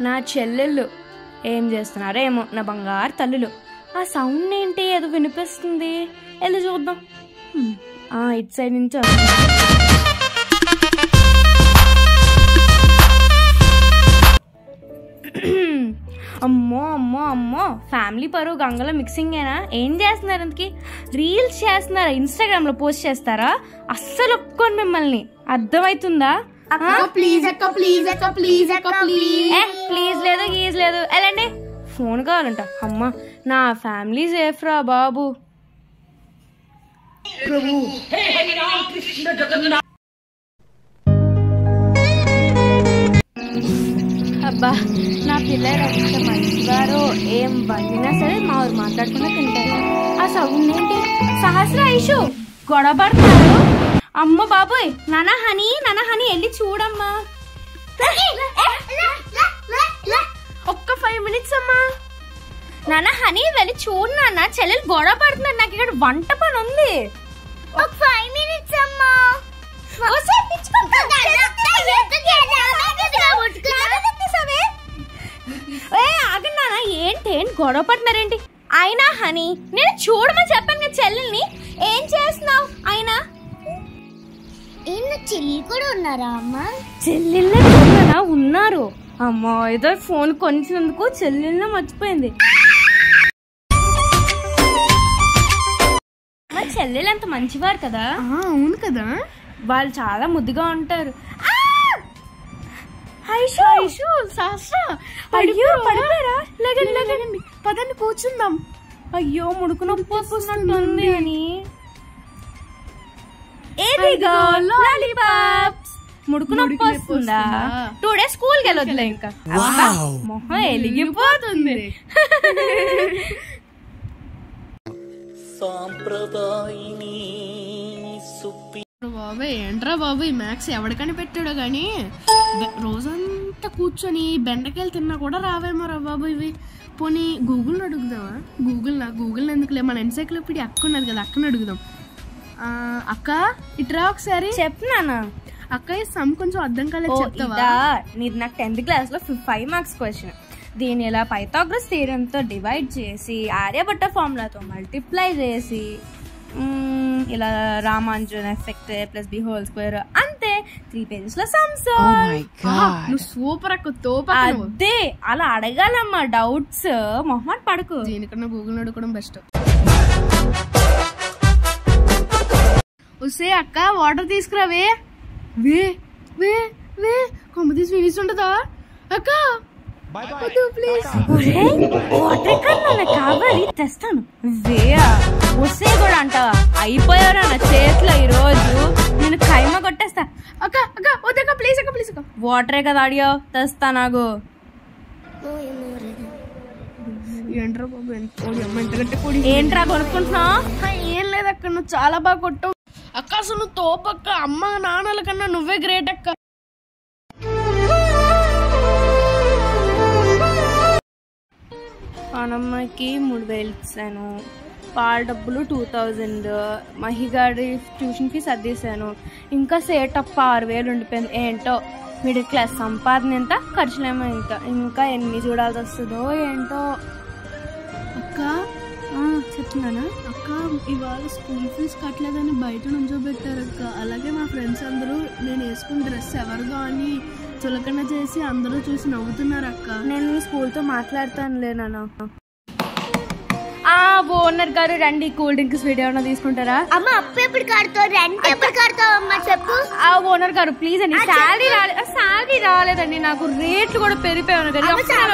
నా చెల్లెళ్ళు ఏం చేస్తున్నారో ఏమో, నా బంగారు తల్లులు. ఆ సౌండ్ ఏంటి, ఏదో వినిపిస్తుంది, వెళ్ళి చూద్దాం. ఇటు సైడ్ నుంచి అమ్మో అమ్మో అమ్మో, ఫ్యామిలీ పరువు గంగలో మిక్సింగేనా? ఏం చేస్తున్నారు? అందుకే రీల్స్ చేస్తున్నారా? ఇన్స్టాగ్రామ్ లో పోస్ట్ చేస్తారా? అస్సలు ఒప్పుకోను మిమ్మల్ని, అర్థమవుతుందా? ప్లీజ్ లేదు గీజ్ లేదు, వెళ్ళండి. ఫోన్ కావాలంట. అమ్మా నా ఫ్యామిలీ సేఫ్ రా బాబు. అబ్బా నా పిల్లలు ఎంత మంచివారో, ఏం వండినా సరే మా ఊరు మాట్లాడుకున్నా తింటారు. ఆ సౌండ్ ఏంటి? సహస్ర ఐషు గొడవ పడతారు. అమ్మ బాబోయ్, నానా హనీ వెళ్ళి చూడమ్మా. ఒక్క 5 minutes అమ్మా. నానా హనీ వెళ్ళి చూడు నాన్న, చెల్లెలు గొడవ పడుతున్నారు, నాకు ఇక్కడ వంట పని ఉంది. ఒక 5 minutes అమ్మా. ఆగండి, ఏంటి గొడవ పడుతున్నారేంటి? అయినా హనీ నేను చూడమని చెప్పాను కదా చెల్లెల్ని, ఏం చేస్తున్నావు? అయినా చెల్లి కూడా ఉన్నారా అమ్మా? చెల్లెళ్ళే ఉన్నారు. అమ్మా ఏదో ఫోన్ కొనిచ్చినందుకు చెల్లెళ్ళ మర్చిపోయింది. మా చెల్లెలు అంత మంచివారు కదా. అవును కదా, వాళ్ళు చాలా ముద్దుగా ఉంటారు. పదండి కూర్చుందాం. అయ్యో ముడుకు నొప్పి వస్తున్నట్టుంది అని. ముడుకు నొప్పి వస్తుందా? 2 days స్కూల్కి వెళ్ళొద్దులే ఇంకా. మొహం ఎలిగిపోతుంది. బాబాయ్ ఏంట్రా బాబాయ్, మ్యాథ్స్ ఎవడికని పెట్టాడో గానీ రోజంతా కూర్చొని బెండకాయలు తిన్నా కూడా రావేమో రా బాబు ఇవి. పోనీ గూగుల్ని అడుగుదామా? గూగుల్ ఎందుకులే, మన ఎన్సైక్లోపీడియా అక్క ఉన్నది కదా, అక్కని అడుగుదాం. అక్క ఇట్రా ఒకసారి. చెప్తున్నానా అక్క, ఈ సమ్ కొంచెం అర్థం కాలేదు చెప్తావా? నీది నాకు 10th class లో 5 marks క్వశ్చన్. దీని ఇలా పైథాగరస్ థియరమ్తో డివైడ్ చేసి ఆర్యభట్ట ఫార్ములాతో మల్టిప్లై చేసి ఇలా Ramanujan effect plus B whole square అంతే 3 pages లో సమ్స్. నువ్వు సూపర్ అక్క, తోప. అదే అలా అడగాలమ్మా డౌట్స్, మొహమాట పడకు. దీనికన్నా గూగుల్ అడుగుకోవడం బెస్ట్. వస్తే అక్క వాటర్ తీసుకురావే. వే వే వే కొమ్మ తీసి వినిస్తుంటదా అక్క? కావాలి తెస్తాను. వస్తే కూడా అంటావా? అయిపోయారా నా చేతిలో ఈ రోజు, నేను ఖైమ కొట్టేస్తా. అక్క అక్క వద్దక్క ప్లీజ్ అక్క, ప్లీజ్ అక్క. వాటరే కదా అడియో, తెస్తా. నాకు ఏంట్రా బాబు ఎంత గట్టి పొడి. ఏంట్రా కొనుక్కుంటున్నా? ఏం లేదక్క, నువ్వు చాలా బాగా కొట్టావు అక్క. అసలు నువ్వు తోపక్క, అమ్మ నాన్నల కన్నా నువ్వే గ్రేట్ అక్క. పానమ్మకి 3000 ఇచ్చాను, పాల డబ్బులు 2000, మహిగాడి ట్యూషన్ ఫీజు అద్దేశాను, ఇంకా సేటప్ప 6000 ఉండిపోయింది. ఏంటో మిడిల్ క్లాస్ సంపాదన ఎంత, ఖర్చులేమో ఇంకా ఎన్ని చూడాల్సి వస్తుందో ఏంటో. అక్క చెప్తున్నానా అక్క, ఇవాళ స్కూల్ ఫీజు కట్టలేదని బయట నుంచోబెట్టారు అక్క. అలాగే మా ఫ్రెండ్స్ అందరూ నేను వేసుకున్న డ్రెస్ ఎవరిదో అని చులకన చేసి అందరూ చూసి నవ్వుతున్నారు అక్క. నేను మీ స్కూల్తో మాట్లాడతానులే నాన్న. ఓనర్ గారు రండి, కూల్ డ్రింక్స్ వీడియో ఏమన్నా తీసుకుంటారా? అమ్మ అప్పు ఎప్పుడు కడతావు, రెంట్ ఎప్పుడు కడతావు అమ్మ చెప్పు. ఓనర్ గారు ప్లీజ్ అండి, శాలరీ రాలేదండి నాకు, రేట్లు కూడా పెరిగిపోయాను.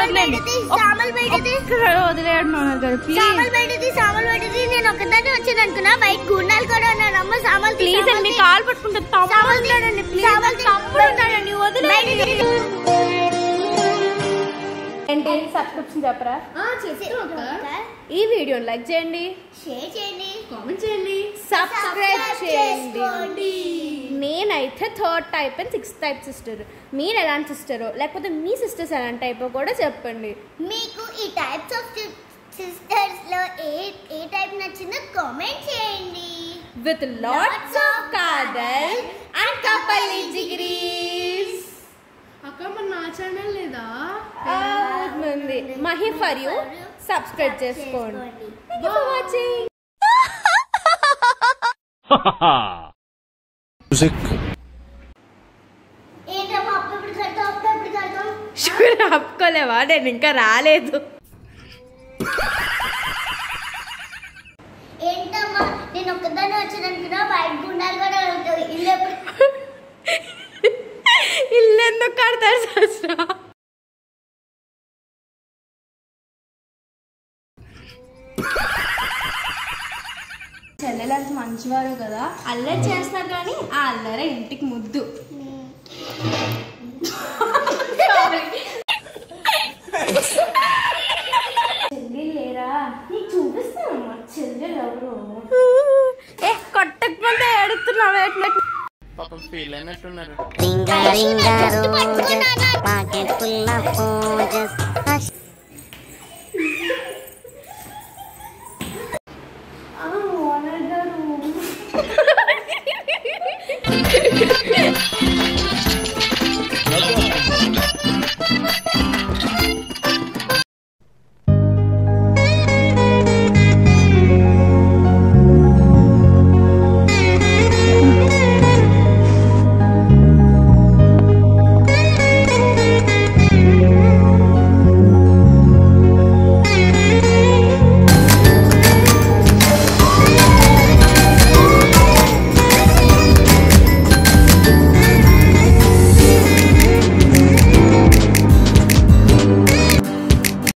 వదిలేయండి ఓనర్ గారు ప్లీజ్. నేను ఒకదాన్ని వచ్చాను అనుకున్నా, బయట గుండాలు కూడా ఉన్నాను. అమ్మ సామాన్లు ప్లీజ్ అండి, కాల్ పట్టుకుంటే తమ్ముడు వదిలేయండి. ఏంటి సబ్స్క్రిప్షన్ చెప్పరా? ఈ వీడియోని లైక్ చేయండి, షేర్ చేయండి, కామెంట్ చేయండి, సబ్స్క్రైబ్ చేయండి. నేనైతే 3rd type and 6th type sister. మీరు ఎలాంటి సిస్టరో లేకపోతే మీ సిస్టర్స్ ఎలాంటి టైపో కూడా చెప్పండి. మీకు ఈ టైప్స్ ఆఫ్ సిస్టర్స్ లో ఏ టైప్ నచ్చిందో కామెంట్ చేయండి. విత్ లాట్స్ ఆఫ్ కాదల్ అండ్ కపల్ డిగ్రీస్. అక్క మన నా ఛానల్ లేదా? మహి ఫర్ యూ సబ్స్క్రైబ్ చేసుకోండి. వాచింగ్ ఆపుకోలేవా? నేను ఇంకా రాలేదు. ఏంటమ్మా నేను ఒక్కదాన్ని వచ్చాననుకున్నా, బయట గుండాలు కూడా ఇల్లు ఎందుకు కడతారు సస్రా? చెల్లెలు అంత మంచివారు కదా, అల్లరి చేస్తారు కానీ ఆ అల్లరే ఇంటికి ముద్దు. చెల్లి లేరా? నీకు చూపిస్తానమ్మా చెల్లెలు ఎవరు. కొట్టకపోతే ఏడుతున్నావు. పాపం ఫీల్ అయినట్టున్నారు.